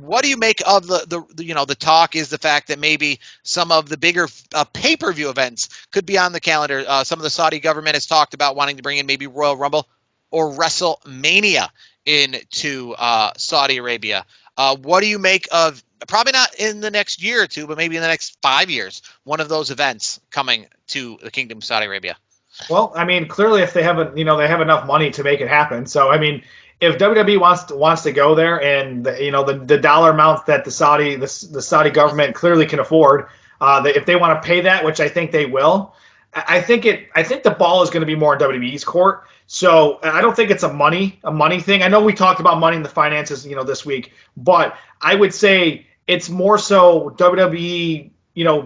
what do you make of the talk is the fact that maybe some of the bigger pay-per-view events could be on the calendar. Some of the Saudi government has talked about wanting to bring in maybe Royal Rumble or WrestleMania into Saudi Arabia. What do you make of, probably not in the next year or two, but maybe in the next 5 years, one of those events coming to the Kingdom of Saudi Arabia? Well, I mean, clearly, if they have they have enough money to make it happen. So, I mean, if WWE wants to go there, and the dollar amount that the Saudi government clearly can afford, if they want to pay that, which I think they will, I think the ball is going to be more in WWE's court. So I don't think it's a money thing. I know we talked about money in the finances, this week, but I would say it's more so WWE,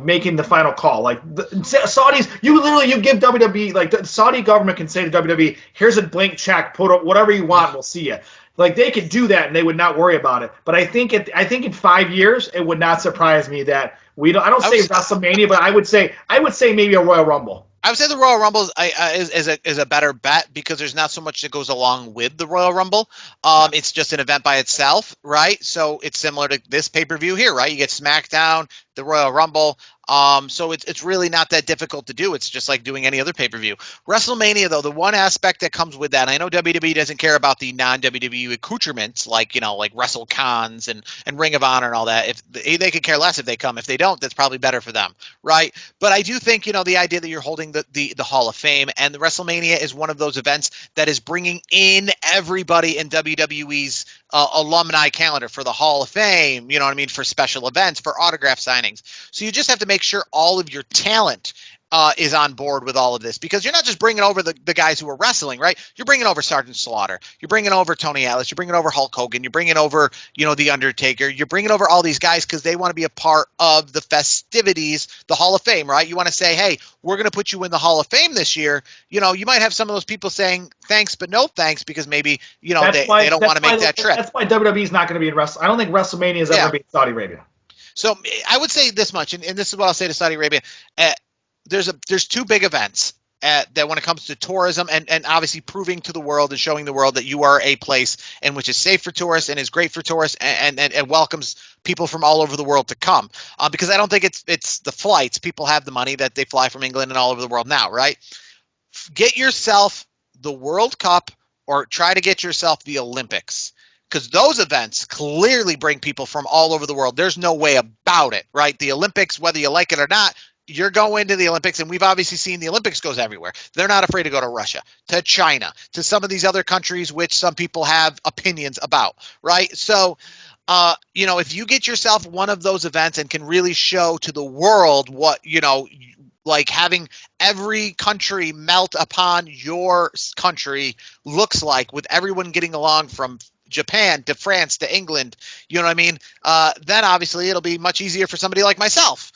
making the final call. Like the Saudis, you give WWE, like the Saudi government can say to WWE, here's a blank check, put up whatever you want, we'll see you. Like they could do that and they would not worry about it. But I think in 5 years it would not surprise me that I don't say WrestleMania, but I would say maybe a Royal Rumble. I would say the Royal Rumble is a better bet because there's not so much that goes along with the Royal Rumble. It's just an event by itself, right? So it's similar to this pay-per-view here, right? You get SmackDown, the Royal Rumble. So it's really not that difficult to do. It's just like doing any other pay-per-view. WrestleMania, though, the one aspect that comes with that, and I know WWE doesn't care about the non-WWE accoutrements like WrestleCons and Ring of Honor and all that. If they could care less if they come. If they don't, that's probably better for them, right? But I do think, the idea that you're holding the Hall of Fame, and the WrestleMania is one of those events that is bringing in everybody in WWE's alumni calendar for the Hall of Fame, for special events, for autograph signings. So you just have to make sure all of your talent is on board with all of this, because you're not just bringing over the guys who are wrestling, right? You're bringing over Sergeant Slaughter. You're bringing over Tony Atlas. You're bringing over Hulk Hogan. You're bringing over, The Undertaker. You're bringing over all these guys because they want to be a part of the festivities, the Hall of Fame, right? You want to say, hey, we're going to put you in the Hall of Fame this year. You might have some of those people saying thanks, but no thanks, because maybe, they don't want to make that trip. That's why WWE's not going to be in WrestleMania. I don't think WrestleMania is ever be in Saudi Arabia. So I would say this much, and this is what I'll say to Saudi Arabia. There's two big events that when it comes to tourism and obviously proving to the world and showing the world that you are a place in which is safe for tourists and is great for tourists and welcomes people from all over the world to come. Because I don't think it's the flights. People have the money that they fly from England and all over the world now, right? Get yourself the World Cup or try to get yourself the Olympics. Because those events clearly bring people from all over the world. There's no way about it, right? The Olympics, whether you like it or not, you're going to the Olympics, and we've obviously seen the Olympics goes everywhere. They're not afraid to go to Russia, to China, to some of these other countries which some people have opinions about, right? So, if you get yourself one of those events and can really show to the world what, like having every country melt upon your country looks like, with everyone getting along from Japan to France to England, then obviously it'll be much easier for somebody like myself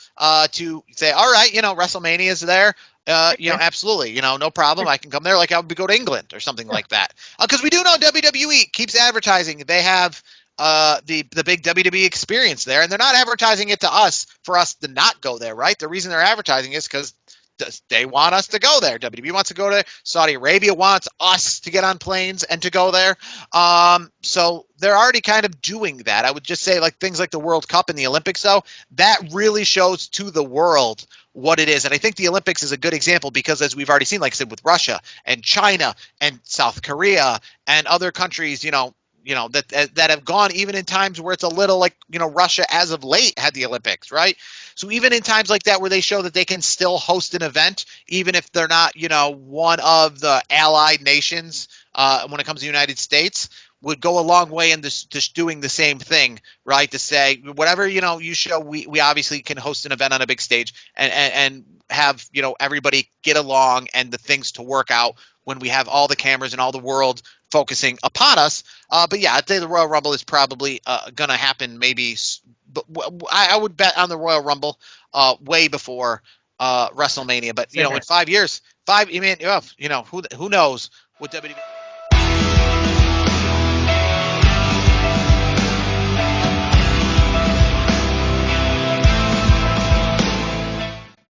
to say, all right, WrestleMania is there. Absolutely, no problem. I can come there like I would go to England or something like that. Because we do know WWE keeps advertising. They have the big WWE experience there, and they're not advertising it to us for us to not go there, right? The reason they're advertising is because they want us to go there. WWE wants to go there. Saudi Arabia wants us to get on planes and to go there. So they're already kind of doing that. I would just say like things like the World Cup and the Olympics, though, that really shows to the world what it is. And I think the Olympics is a good example because, as we've already seen, like I said, with Russia and China and South Korea and other countries, that have gone even in times where it's a little like, Russia as of late had the Olympics, right? So even in times like that where they show that they can still host an event, even if they're not, one of the allied nations when it comes to the United States, would go a long way in this, just doing the same thing, right? To say whatever, you show, we obviously can host an event on a big stage and have, everybody get along and the things to work out when we have all the cameras and all the world focusing upon us. But yeah, I'd say the Royal Rumble is probably going to happen maybe. But I would bet on the Royal Rumble way before WrestleMania. But, in 5 years, who knows what WWE